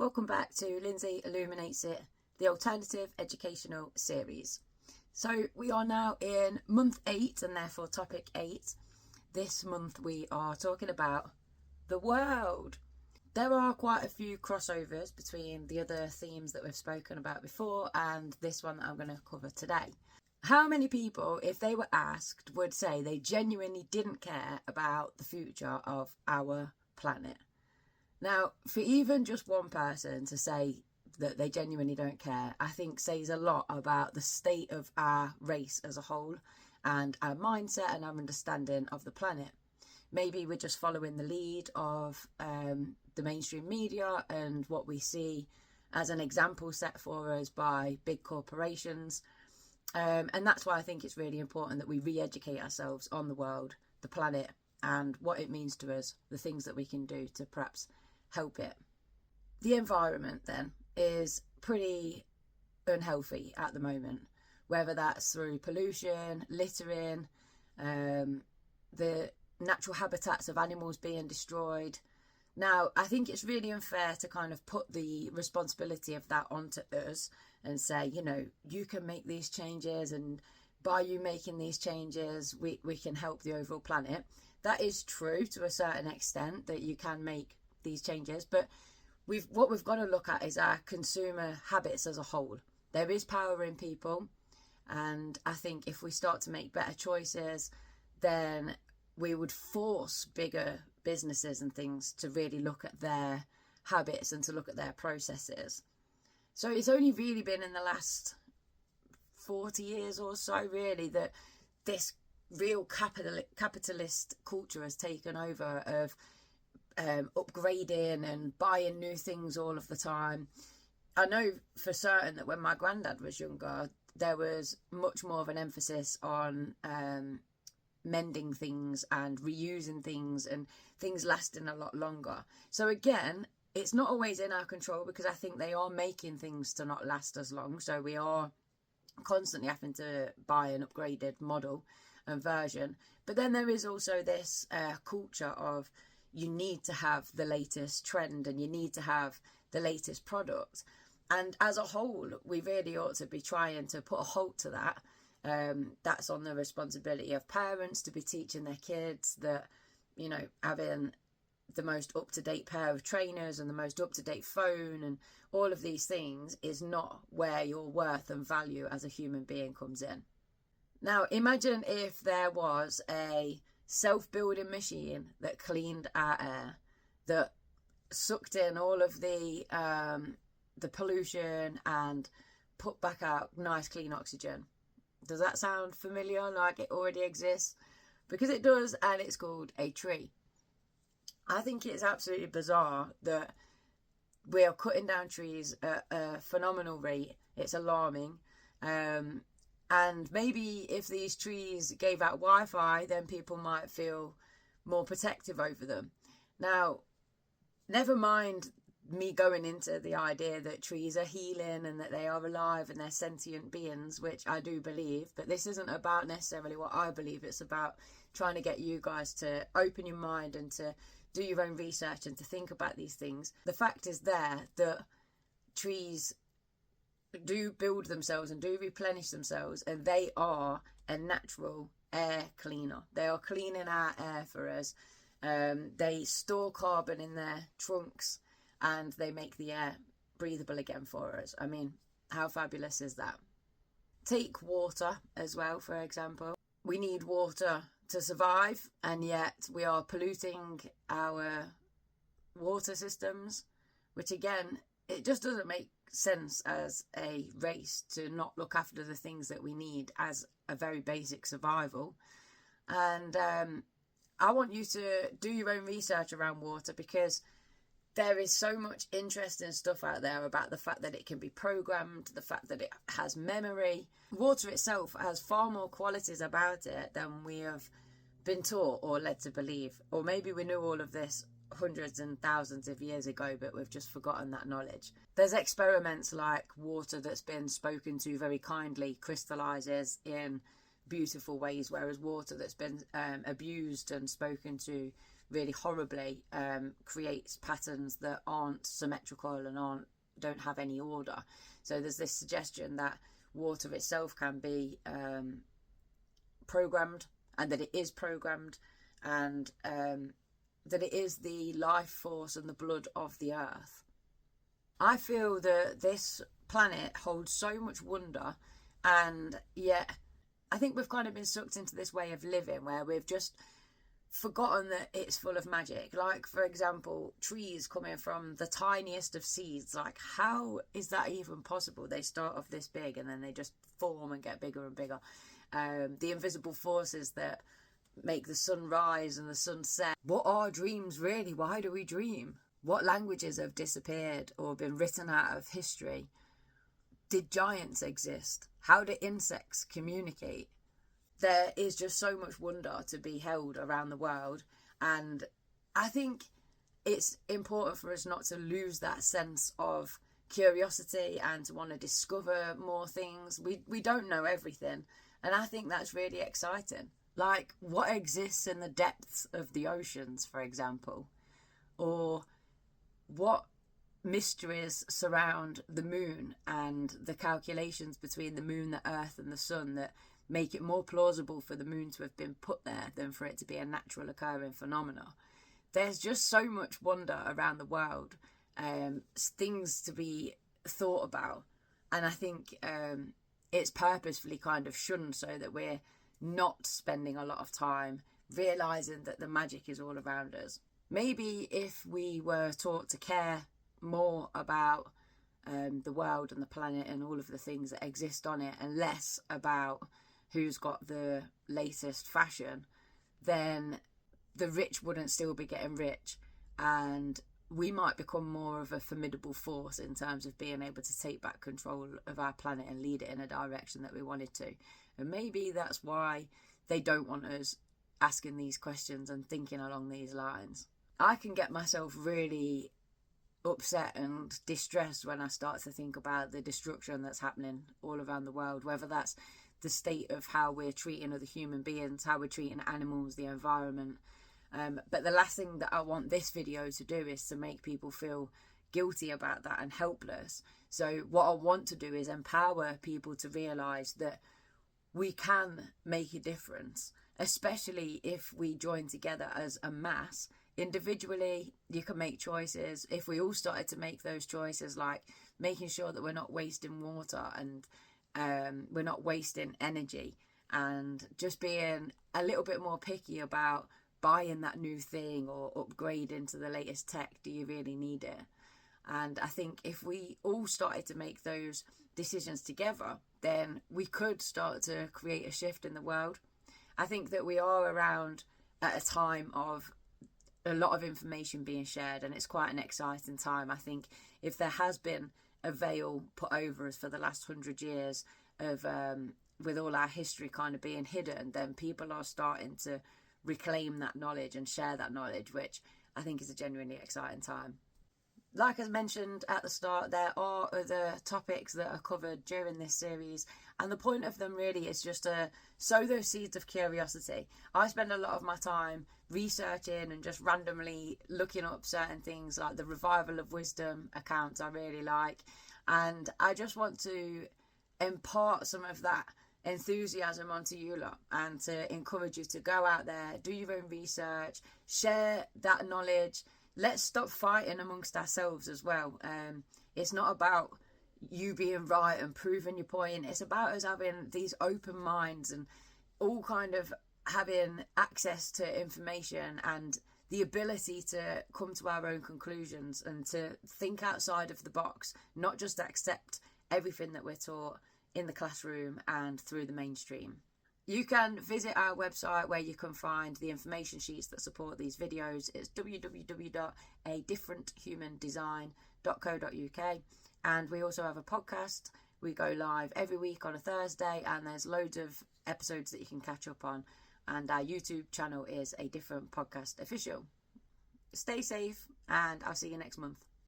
Welcome back to Lindzi Illuminates It, the alternative educational series. So we are now in month 8 and therefore topic 8. This month we are talking about the world. There are quite a few crossovers between the other themes that we've spoken about before and this one that I'm going to cover today. How many people, if they were asked, would say they genuinely didn't care about the future of our planet? Now, for even just one person to say that they genuinely don't care, I think says a lot about the state of our race as a whole and our mindset and our understanding of the planet. Maybe we're just following the lead of the mainstream media and what we see as an example set for us by big corporations. And that's why I think it's really important that we re-educate ourselves on the world, the planet, and what it means to us, the things that we can do to perhaps help it. The environment then is pretty unhealthy at the moment, whether that's through pollution, littering, the natural habitats of animals being destroyed. Now, I think it's really unfair to kind of put the responsibility of that onto us and say, you can make these changes, and by you making these changes, we can help the overall planet. That is true to a certain extent, that you can make these changes, but what we've got to look at is our consumer habits as a whole. There is power in people, and I think if we start to make better choices, then we would force bigger businesses and things to really look at their habits and to look at their processes. So it's only really been in the last 40 years or so really that this real capitalist culture has taken over of upgrading and buying new things all of the time. I know for certain that when my granddad was younger, there was much more of an emphasis on mending things and reusing things and things lasting a lot longer. So again, it's not always in our control, because I think they are making things to not last as long. So we are constantly having to buy an upgraded model and version. But then there is also this culture of you need to have the latest trend and you need to have the latest product. And as a whole, we really ought to be trying to put a halt to that. That's on the responsibility of parents to be teaching their kids that, having the most up-to-date pair of trainers and the most up-to-date phone and all of these things is not where your worth and value as a human being comes in. Now, imagine if there was a self-building machine that cleaned our air, that sucked in all of the pollution and put back out nice clean oxygen. Does that sound familiar, like it already exists? Because it does, and it's called a tree. I think it's absolutely bizarre that we are cutting down trees at a phenomenal rate. It's alarming. And maybe if these trees gave out Wi-Fi, then people might feel more protective over them. Now, never mind me going into the idea that trees are healing and that they are alive and they're sentient beings, which I do believe. But this isn't about necessarily what I believe. It's about trying to get you guys to open your mind and to do your own research and to think about these things. The fact is that trees do build themselves and do replenish themselves, and they are a natural air cleaner. They are cleaning our air for us. They store carbon in their trunks and they make the air breathable again for us. I mean, how fabulous is that? Take water as well, for example. We need water to survive, and yet we are polluting our water systems, which again, it just doesn't make sense as a race to not look after the things that we need as a very basic survival. And I want you to do your own research around water, because there is so much interesting stuff out there about the fact that it can be programmed, the fact that it has memory. Water itself has far more qualities about it than we have been taught or led to believe. Or maybe we knew all of this hundreds and thousands of years ago, but we've just forgotten that knowledge. There's experiments like water that's been spoken to very kindly crystallizes in beautiful ways, whereas water that's been abused and spoken to really horribly creates patterns that aren't symmetrical and don't have any order. So there's this suggestion that water itself can be programmed, and that it is programmed, and that it is the life force and the blood of the earth. I feel that this planet holds so much wonder, and yet I think we've kind of been sucked into this way of living where we've just forgotten that it's full of magic. Like, for example, trees coming from the tiniest of seeds. Like, how is that even possible? They start off this big and then they just form and get bigger and bigger. The invisible forces that make the sun rise and the sun set. What are dreams really? Why do we dream? What languages have disappeared or been written out of history? Did giants exist? How do insects communicate? There is just so much wonder to be held around the world, and I think it's important for us not to lose that sense of curiosity and to want to discover more things. We don't know everything, and I think that's really exciting. Like, what exists in the depths of the oceans, for example, or what mysteries surround the moon and the calculations between the moon, the earth and the sun that make it more plausible for the moon to have been put there than for it to be a natural occurring phenomena. There's just so much wonder around the world, things to be thought about, and I think it's purposefully kind of shunned so that we're not spending a lot of time realising that the magic is all around us. Maybe if we were taught to care more about the world and the planet and all of the things that exist on it, and less about who's got the latest fashion, then the rich wouldn't still be getting rich, and we might become more of a formidable force in terms of being able to take back control of our planet and lead it in a direction that we wanted to. And maybe that's why they don't want us asking these questions and thinking along these lines. I can get myself really upset and distressed when I start to think about the destruction that's happening all around the world, whether that's the state of how we're treating other human beings, how we're treating animals, the environment. But the last thing that I want this video to do is to make people feel guilty about that and helpless. So what I want to do is empower people to realise that we can make a difference, especially if we join together as a mass. Individually, you can make choices. If we all started to make those choices, like making sure that we're not wasting water and we're not wasting energy, and just being a little bit more picky about buying that new thing or upgrading to the latest tech, do you really need it? And I think if we all started to make those decisions together, then we could start to create a shift in the world. I think that we are around at a time of a lot of information being shared, and it's quite an exciting time. I think if there has been a veil put over us for the last 100 years of with all our history kind of being hidden, then people are starting to reclaim that knowledge and share that knowledge, which I think is a genuinely exciting time. Like I mentioned at the start, there are other topics that are covered during this series, and the point of them really is just to sow those seeds of curiosity. I spend a lot of my time researching and just randomly looking up certain things, like the Revival of Wisdom accounts I really like, and I just want to impart some of that enthusiasm onto you lot and to encourage you to go out there, do your own research, share that knowledge. Let's stop fighting amongst ourselves as well. It's not about you being right and proving your point. It's about us having these open minds and all kind of having access to information and the ability to come to our own conclusions and to think outside of the box, not just accept everything that we're taught in the classroom and through the mainstream. You can visit our website where you can find the information sheets that support these videos. It's www.adifferenthumandesign.co.uk, and we also have a podcast. We go live every week on a Thursday, and there's loads of episodes that you can catch up on, and our YouTube channel is A Different Podcast Official. Stay safe, and I'll see you next month.